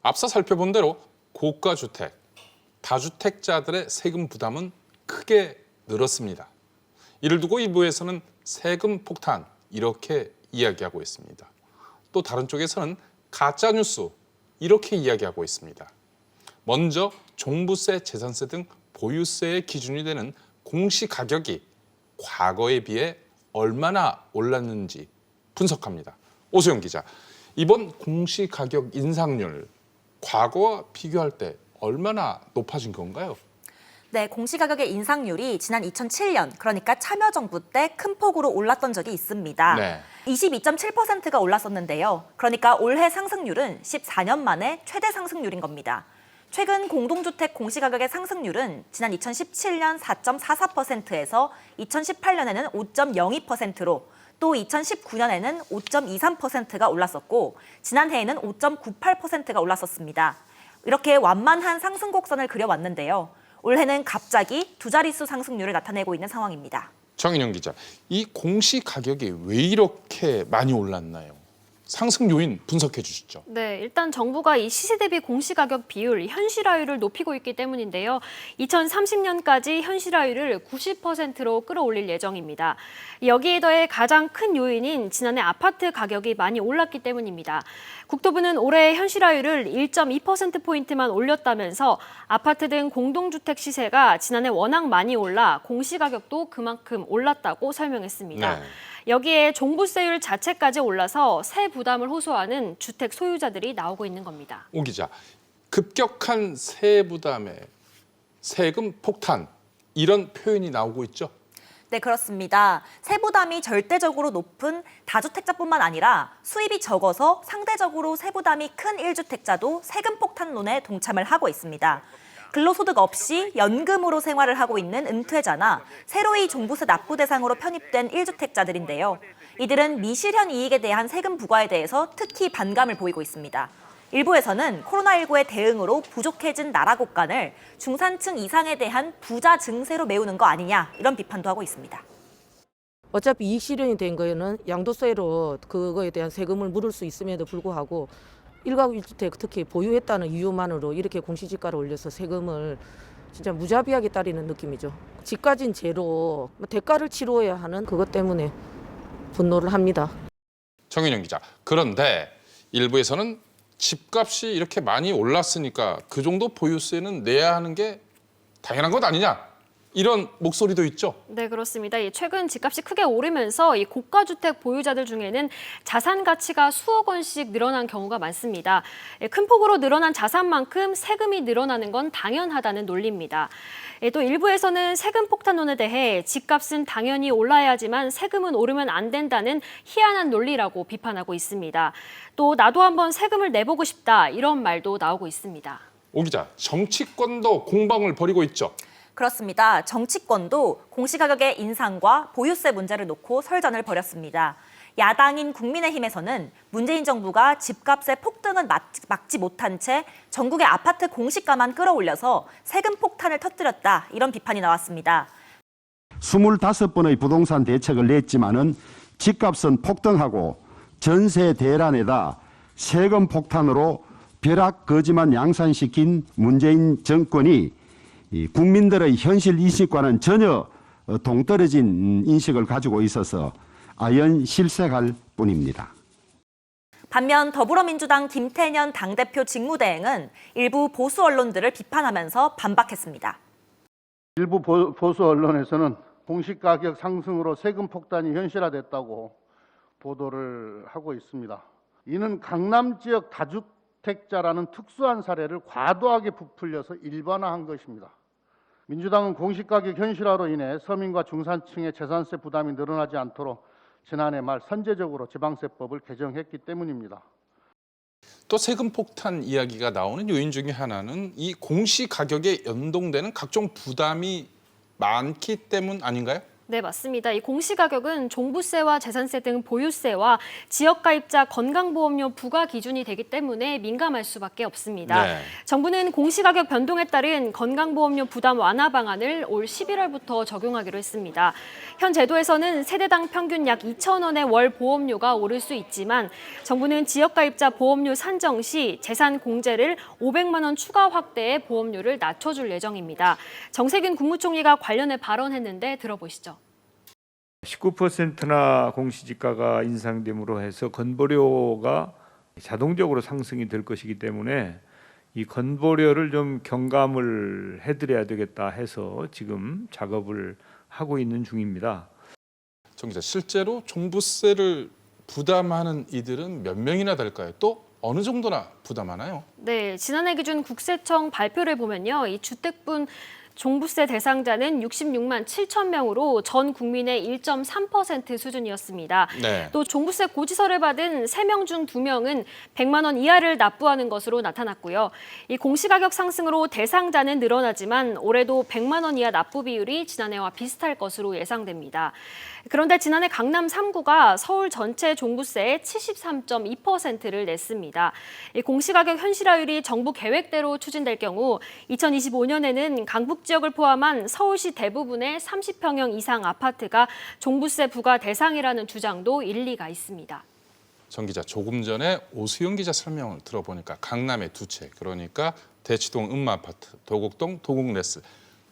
앞서 살펴본 대로 고가 주택, 다주택자들의 세금 부담은 크게 늘었습니다. 이를 두고 일부에서는 세금 폭탄 이렇게 이야기하고 있습니다. 또 다른 쪽에서는 가짜 뉴스 이렇게 이야기하고 있습니다. 먼저 종부세, 재산세 등 보유세의 기준이 되는 공시가격이 과거에 비해 얼마나 올랐는지 분석합니다. 오수영 기자, 이번 공시가격 인상률 과거와 비교할 때 얼마나 높아진 건가요? 네, 공시가격의 인상률이 지난 2007년, 그러니까 참여정부 때 큰 폭으로 올랐던 적이 있습니다. 네. 22.7%가 올랐었는데요. 그러니까 올해 상승률은 14년 만에 최대 상승률인 겁니다. 최근 공동주택 공시가격의 상승률은 지난 2017년 4.44%에서 2018년에는 5.02%로 또 2019년에는 5.23%가 올랐었고 지난해에는 5.98%가 올랐었습니다. 이렇게 완만한 상승 곡선을 그려왔는데요. 올해는 갑자기 두 자릿수 상승률을 나타내고 있는 상황입니다. 정인영 기자, 이 공시가격이 왜 이렇게 많이 올랐나요? 상승 요인 분석해 주시죠. 네, 일단 정부가 이 시세 대비 공시가격 비율, 현실화율을 높이고 있기 때문인데요. 2030년까지 현실화율을 90%로 끌어올릴 예정입니다. 여기에 더해 가장 큰 요인인 지난해 아파트 가격이 많이 올랐기 때문입니다. 국토부는 올해 현실화율을 1.2%포인트만 올렸다면서 아파트 등 공동주택 시세가 지난해 워낙 많이 올라 공시가격도 그만큼 올랐다고 설명했습니다. 네. 여기에 종부세율 자체까지 올라서 세 부담을 호소하는 주택 소유자들이 나오고 있는 겁니다. 오 기자, 급격한 세 부담에 세금 폭탄 이런 표현이 나오고 있죠? 네, 그렇습니다. 세부담이 절대적으로 높은 다주택자뿐만 아니라 수입이 적어서 상대적으로 세부담이 큰 1주택자도 세금 폭탄론에 동참을 하고 있습니다. 근로소득 없이 연금으로 생활을 하고 있는 은퇴자나 새로이 종부세 납부 대상으로 편입된 1주택자들인데요. 이들은 미실현 이익에 대한 세금 부과에 대해서 특히 반감을 보이고 있습니다. 일부에서는 코로나19의 대응으로 부족해진 나라 곳간을 중산층 이상에 대한 부자 증세로 메우는 거 아니냐 이런 비판도 하고 있습니다. 어차피 이익 실현이 된 거에는 양도세로 그거에 대한 세금을 물을 수 있음에도 불구하고 1가구 1주택 특히 보유했다는 이유만으로 이렇게 공시지가를 올려서 세금을 진짜 무자비하게 따리는 느낌이죠. 집가진 죄로 대가를 치러야 하는 그것 때문에 분노를 합니다. 정인영 기자, 그런데 일부에서는 집값이 이렇게 많이 올랐으니까 그 정도 보유세는 내야 하는 게 당연한 것 아니냐? 이런 목소리도 있죠. 네, 그렇습니다. 최근 집값이 크게 오르면서 이 고가주택 보유자들 중에는 자산 가치가 수억 원씩 늘어난 경우가 많습니다. 큰 폭으로 늘어난 자산만큼 세금이 늘어나는 건 당연하다는 논리입니다. 또 일부에서는 세금 폭탄론에 대해 집값은 당연히 올라야 하지만 세금은 오르면 안 된다는 희한한 논리라고 비판하고 있습니다. 또 나도 한번 세금을 내보고 싶다 이런 말도 나오고 있습니다. 오 기자, 정치권도 공방을 벌이고 있죠. 그렇습니다. 정치권도 공시가격의 인상과 보유세 문제를 놓고 설전을 벌였습니다. 야당인 국민의힘에서는 문재인 정부가 집값의 폭등은 막지 못한 채 전국의 아파트 공시가만 끌어올려서 세금 폭탄을 터뜨렸다 이런 비판이 나왔습니다. 25번의 부동산 대책을 냈지만은 집값은 폭등하고 전세 대란에다 세금 폭탄으로 벼락 거지만 양산시킨 문재인 정권이 국민들의 현실 인식과는 전혀 동떨어진 인식을 가지고 있어서 아연 실색할 뿐입니다. 반면 더불어민주당 김태년 당대표 직무대행은 일부 보수 언론들을 비판하면서 반박했습니다. 일부 보수 언론에서는 공시가격 상승으로 세금 폭탄이 현실화됐다고 보도를 하고 있습니다. 이는 강남 지역 다주택자라는 특수한 사례를 과도하게 부풀려서 일반화한 것입니다. 민주당은 공시가격 현실화로 인해 서민과 중산층의 재산세 부담이 늘어나지 않도록 지난해 말 선제적으로 지방세법을 개정했기 때문입니다. 또 세금 폭탄 이야기가 나오는 요인 중에 하나는 이 공시가격에 연동되는 각종 부담이 많기 때문 아닌가요? 네, 맞습니다. 이 공시가격은 종부세와 재산세 등 보유세와 지역가입자 건강보험료 부과 기준이 되기 때문에 민감할 수밖에 없습니다. 네. 정부는 공시가격 변동에 따른 건강보험료 부담 완화 방안을 올 11월부터 적용하기로 했습니다. 현 제도에서는 세대당 평균 약 2,000원의 월 보험료가 오를 수 있지만 정부는 지역가입자 보험료 산정 시 재산 공제를 500만 원 추가 확대해 보험료를 낮춰줄 예정입니다. 정세균 국무총리가 관련해 발언했는데 들어보시죠. 19%나 공시지가가 인상됨으로 해서 건보료가 자동적으로 상승이 될 것이기 때문에 이 건보료를 좀 경감을 해드려야 되겠다 해서 지금 작업을 하고 있는 중입니다. 정 기자, 실제로 종부세를 부담하는 이들은 몇 명이나 될까요? 또 어느 정도나 부담하나요? 네, 지난해 기준 국세청 발표를 보면요. 이 주택분 종부세 대상자는 66만 7천 명으로 전 국민의 1.3% 수준이었습니다. 네. 또 종부세 고지서를 받은 3명 중 2명은 100만 원 이하를 납부하는 것으로 나타났고요. 이 공시가격 상승으로 대상자는 늘어나지만 올해도 100만 원 이하 납부 비율이 지난해와 비슷할 것으로 예상됩니다. 그런데 지난해 강남 3구가 서울 전체 종부세의 73.2%를 냈습니다. 이 공시가격 현실화율이 정부 계획대로 추진될 경우 2025년에는 강북 지역을 포함한 서울시 대부분의 30평형 이상 아파트가 종부세 부과 대상이라는 주장도 일리가 있습니다. 정 기자, 조금 전에 오수영 기자 설명을 들어보니까 강남의 두 채, 그러니까 대치동 음마아파트, 도곡동 도곡레스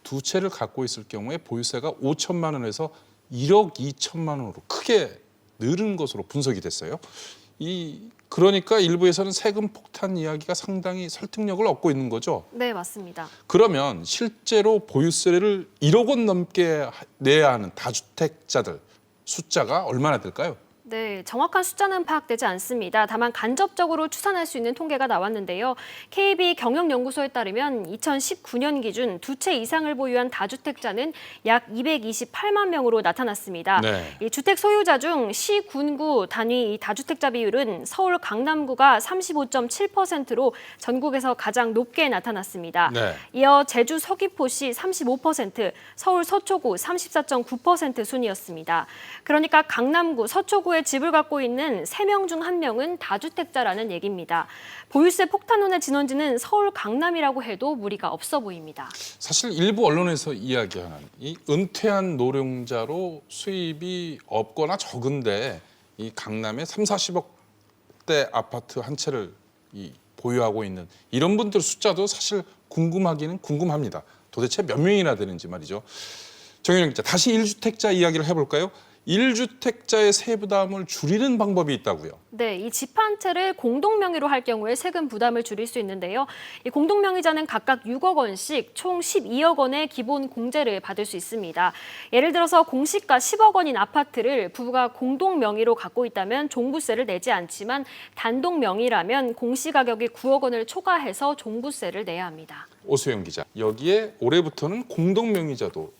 두 채를 갖고 있을 경우에 보유세가 5천만 원에서 1억 2천만 원으로 크게 늘은 것으로 분석이 됐어요. 그러니까 일부에서는 세금 폭탄 이야기가 상당히 설득력을 얻고 있는 거죠. 네, 맞습니다. 그러면 실제로 보유세를 1억 원 넘게 내야 하는 다주택자들 숫자가 얼마나 될까요? 네, 정확한 숫자는 파악되지 않습니다. 다만 간접적으로 추산할 수 있는 통계가 나왔는데요. KB 경영연구소에 따르면 2019년 기준 두 채 이상을 보유한 다주택자는 약 228만 명으로 나타났습니다. 네. 이 주택 소유자 중 시, 군구 단위 이 다주택자 비율은 서울 강남구가 35.7%로 전국에서 가장 높게 나타났습니다. 네. 이어 제주 서귀포시 35%, 서울 서초구 34.9% 순이었습니다. 그러니까 강남구, 서초구의 집을 갖고 있는 3명 중 1명은 다주택자라는 얘기입니다. 보유세 폭탄론의 진원지는 서울 강남이라고 해도 무리가 없어 보입니다. 사실 일부 언론에서 이야기하는 이 은퇴한 노령자로 수입이 없거나 적은데 이 강남에 3, 40억대 아파트 한 채를 보유하고 있는 이런 분들 숫자도 사실 궁금하기는 궁금합니다. 도대체 몇 명이나 되는지 말이죠. 정현영 기자, 다시 1주택자 이야기를 해볼까요? 1주택자의 세부담을 줄이는 방법이 있다고요. 네, 이 집 한 채를 공동 명의로 할 경우에 세금 부담을 줄일 수 있는데요. 이 공동 명의자는 각각 6억 원씩 총 12억 원의 기본 공제를 받을 수 있습니다. 예를 들어서 공시가 10억 원인 아파트를 부부가 공동 명의로 갖고 있다면 종부세를 내지 않지만 단독 명의라면 공시가격이 9억 원을 초과해서 종부세를 내야 합니다. 오수영 기자, 여기에 올해부터는 공동 명의자도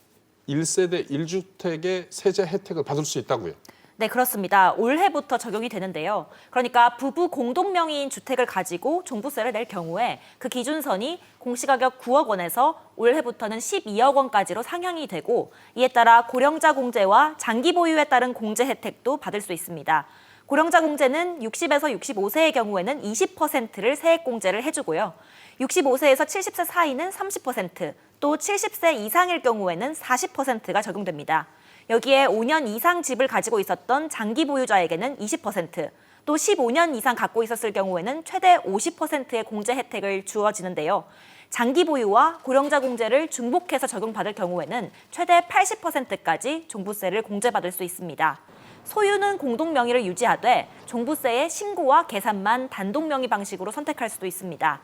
1세대 1주택의 세제 혜택을 받을 수 있다고요. 네, 그렇습니다. 올해부터 적용이 되는데요. 그러니까 부부 공동 명의인 주택을 가지고 종부세를 낼 경우에 그 기준선이 공시가격 9억 원에서 올해부터는 12억 원까지로 상향이 되고 이에 따라 고령자 공제와 장기 보유에 따른 공제 혜택도 받을 수 있습니다. 고령자 공제는 60에서 65세의 경우에는 20%를 세액 공제를 해주고요. 65세에서 70세 사이는 30%, 또 70세 이상일 경우에는 40%가 적용됩니다. 여기에 5년 이상 집을 가지고 있었던 장기 보유자에게는 20%, 또 15년 이상 갖고 있었을 경우에는 최대 50%의 공제 혜택을 주어지는데요. 장기 보유와 고령자 공제를 중복해서 적용받을 경우에는 최대 80%까지 종부세를 공제받을 수 있습니다. 소유는 공동 명의를 유지하되 종부세의 신고와 계산만 단독 명의 방식으로 선택할 수도 있습니다.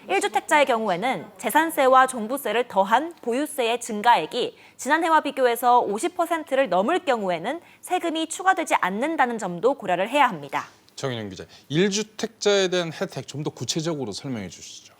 1주택자의 경우에는 재산세와 종부세를 더한 보유세의 증가액이 지난해와 비교해서 50%를 넘을 경우에는 세금이 추가되지 않는다는 점도 고려를 해야 합니다. 정인영 기자, 1주택자에 대한 혜택 좀 더 구체적으로 설명해 주시죠.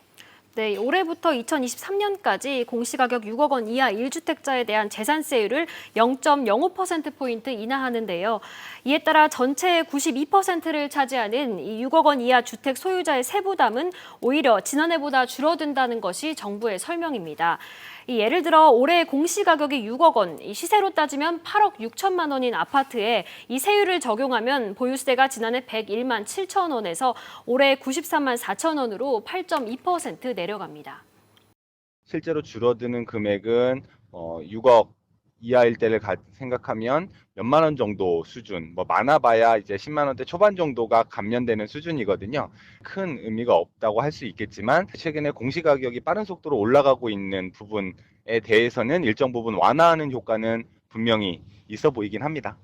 네, 올해부터 2023년까지 공시가격 6억 원 이하 1주택자에 대한 재산세율을 0.05%포인트 인하하는데요. 이에 따라 전체의 92%를 차지하는 이 6억 원 이하 주택 소유자의 세부담은 오히려 지난해보다 줄어든다는 것이 정부의 설명입니다. 예를 들어 올해 공시가격이 6억 원, 이 시세로 따지면 8억 6천만 원인 아파트에 이 세율을 적용하면 보유세가 지난해 101만 7천 원에서 올해 93만 4천 원으로 8.2% 내려갑니다. 실제로 줄어드는 금액은 6억 이하일 때를 생각하면 몇만 원 정도 수준, 뭐 많아봐야 이제 10만 원대 초반 정도가 감면되는 수준이거든요. 큰 의미가 없다고 할 수 있겠지만 최근에 공시가격이 빠른 속도로 올라가고 있는 부분에 대해서는 일정 부분 완화하는 효과는 분명히 있어 보이긴 합니다.